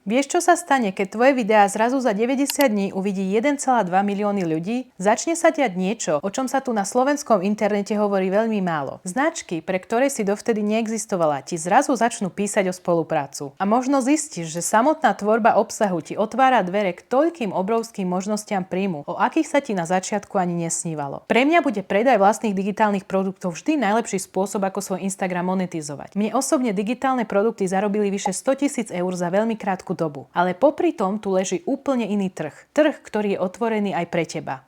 Vieš, čo sa stane, keď tvoje videá zrazu za 90 dní uvidí 1,2 milióny ľudí? Začne sa diať niečo, o čom sa tu na slovenskom internete hovorí veľmi málo. Značky, pre ktoré si dovtedy neexistovala, ti zrazu začnú písať o spoluprácu. A možno zistíš, že samotná tvorba obsahu ti otvára dvere k toľkým obrovským možnostiam príjmu, o akých sa ti na začiatku ani nesnívalo. Pre mňa bude predaj vlastných digitálnych produktov vždy najlepší spôsob, ako svoj Instagram monetizovať. Mne osobne digitálne produkty zarobili vyše 100 000 eur za veľmi krátku dobu. Ale popri tom tu leží úplne iný trh. Trh, ktorý je otvorený aj pre teba.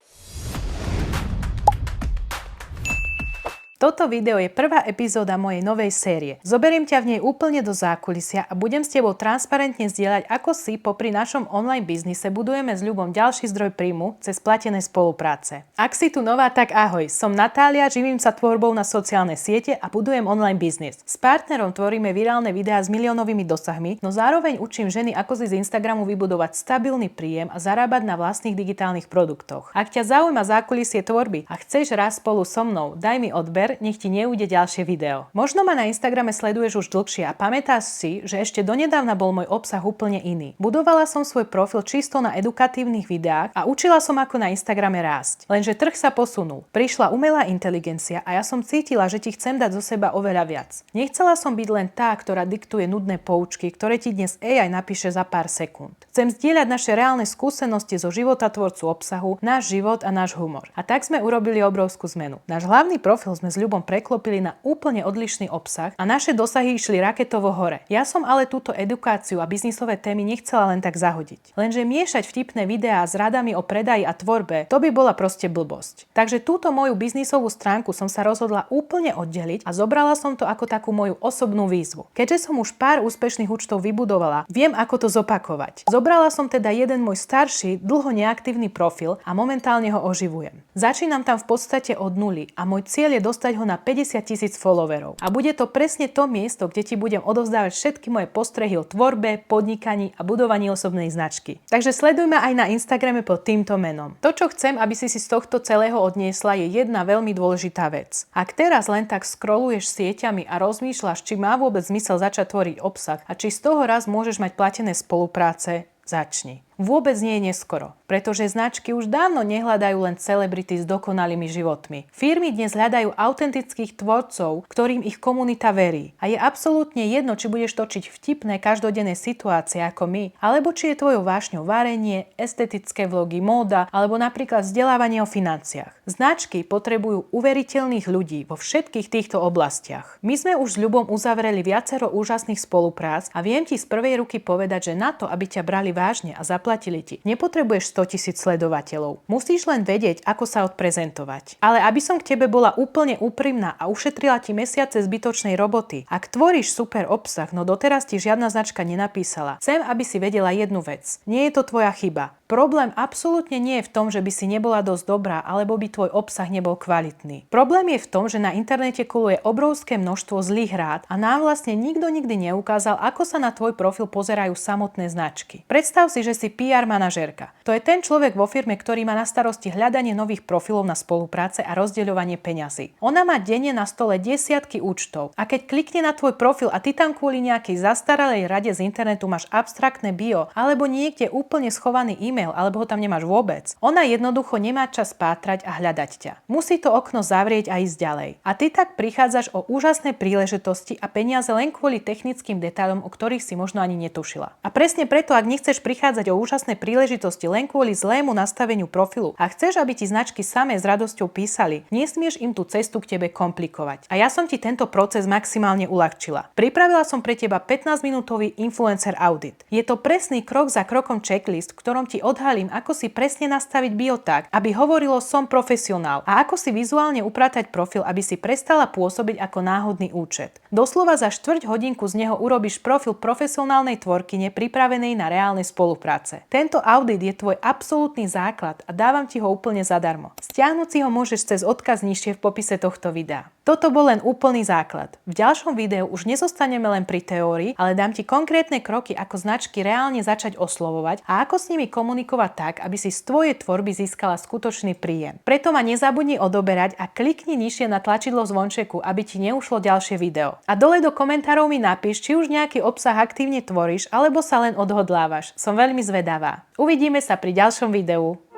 Toto video je prvá epizóda mojej novej série. Zoberiem ťa v nej úplne do zákulisia a budem s tebou transparentne zdieľať, ako si popri našom online biznise budujeme s Ľubom ďalší zdroj príjmu cez platené spolupráce. Ak si tu nová, tak ahoj, som Natália, živím sa tvorbou na sociálne siete a budujem online biznis. S partnerom tvoríme virálne videá s miliónovými dosahmi, no zároveň učím ženy, ako si z Instagramu vybudovať stabilný príjem a zarábať na vlastných digitálnych produktoch. Ak ťa zaujíma zákulisie tvorby a chceš raz spolu so mnou, daj mi odber, nech ti neujde ďalšie video. Možno ma na Instagrame sleduješ už dlhšie a pamätáš si, že ešte donedávna bol môj obsah úplne iný. Budovala som svoj profil čisto na edukatívnych videách a učila som, ako na Instagrame rásť. Lenže trh sa posunul. Prišla umelá inteligencia a ja som cítila, že ti chcem dať zo seba oveľa viac. Nechcela som byť len tá, ktorá diktuje nudné poučky, ktoré ti dnes AI napíše za pár sekúnd. Chcem zdieľať naše reálne skúsenosti zo života tvorcu obsahu, náš život a náš humor. A tak sme urobili obrovskú zmenu. Náš hlavný profil sme s Ľubom preklopili na úplne odlišný obsah a naše dosahy išli raketovo hore. Ja som ale túto edukáciu a biznisové témy nechcela len tak zahodiť. Lenže miešať vtipné videá s radami o predaji a tvorbe, to by bola proste blbosť. Takže túto moju biznisovú stránku som sa rozhodla úplne oddeliť a zobrala som to ako takú moju osobnú výzvu. Keďže som už pár úspešných účtov vybudovala, viem, ako to zopakovať. Zobrala som teda jeden môj starší, dlho neaktívny profil a momentálne ho oživujem. Začínam tam v podstate od nuly a môj cieľ je dostať ho na 50 000 followerov. A bude to presne to miesto, kde ti budem odovzdávať všetky moje postrehy o tvorbe, podnikaní a budovaní osobnej značky. Takže sleduj ma aj na Instagrame pod týmto menom. To, čo chcem, aby si z tohto celého odniesla, je jedna veľmi dôležitá vec. Ak teraz len tak scrolluješ sieťami a rozmýšľaš, či má vôbec zmysel začať tvoriť obsah a či z toho raz môžeš mať platené spolupráce, začni. Vôbec nie je neskoro, pretože značky už dávno nehľadajú len celebrity s dokonalými životmi. Firmy dnes hľadajú autentických tvorcov, ktorým ich komunita verí. A je absolútne jedno, či budeš točiť vtipné každodenné situácie ako my, alebo či je tvojou vášňou varenie, estetické vlogy, móda, alebo napríklad vzdelávanie o financiách. Značky potrebujú uveriteľných ľudí vo všetkých týchto oblastiach. My sme už s Ľubom uzavreli viacero úžasných spoluprác a viem ti z prvej ruky povedať, že na to, aby ťa brali vážne a zaplatili ti, nepotrebuješ 100 000 sledovateľov. Musíš len vedieť, ako sa odprezentovať. Ale aby som k tebe bola úplne úprimná a ušetrila ti mesiace zbytočnej roboty, ak tvoríš super obsah, no doteraz ti žiadna značka nenapísala, chcem, aby si vedela jednu vec. Nie je to tvoja chyba. Problém absolútne nie je v tom, že by si nebola dosť dobrá, alebo by tvoj obsah nebol kvalitný. Problém je v tom, že na internete koluje obrovské množstvo zlých rád a nám vlastne nikto nikdy neukázal, ako sa na tvoj profil pozerajú samotné značky. Predstav si, že si PR manažérka. To je ten človek vo firme, ktorý má na starosti hľadanie nových profilov na spolupráce a rozdeľovanie peňazí. Ona má denne na stole desiatky účtov a keď klikne na tvoj profil a ty tam kvôli nejakej zastaralej rade z internetu máš abstraktné bio alebo niekde úplne schovaný e-mail alebo ho tam nemáš vôbec, ona jednoducho nemá čas pátrať a hľadať ťa. Musí to okno zavrieť a ísť ďalej. A ty tak prichádzaš o úžasné príležitosti a peniaze len kvôli technickým detailom, o ktorých si možno ani netušila. A presne preto, ak nechceš prichádzať o úžasné príležitosti len kvôli zlému nastaveniu profilu a chceš, aby ti značky samé s radosťou písali, nesmieš im tú cestu k tebe komplikovať. A ja som ti tento proces maximálne uľahčila. Pripravila som pre teba 15-minútový influencer audit. Je to presný krok za krokom checklist, v ktorom ti odhalím, ako si presne nastaviť bio tak, aby hovorilo som profesionál a ako si vizuálne upratať profil, aby si prestala pôsobiť ako náhodný účet. Doslova za 1/4 hodinku z neho urobíš profil profesionálnej tvorkyne pripravenej na reálne spolupráce. Tento audit je tvoj absolútny základ a dávam ti ho úplne zadarmo. Stiahnuť si ho môžeš cez odkaz nižšie v popise tohto videa. Toto bol len úplný základ. V ďalšom videu už nezostaneme len pri teórii, ale dám ti konkrétne kroky, ako značky reálne začať oslovovať a ako s nimi komunikovať komunikovať tak, aby si z tvojej tvorby získala skutočný príjem. Preto ma nezabudni odoberať a klikni nižšie na tlačidlo zvončeku, aby ti neušlo ďalšie video. A dole do komentárov mi napíš, či už nejaký obsah aktívne tvoríš, alebo sa len odhodlávaš. Som veľmi zvedavá. Uvidíme sa pri ďalšom videu.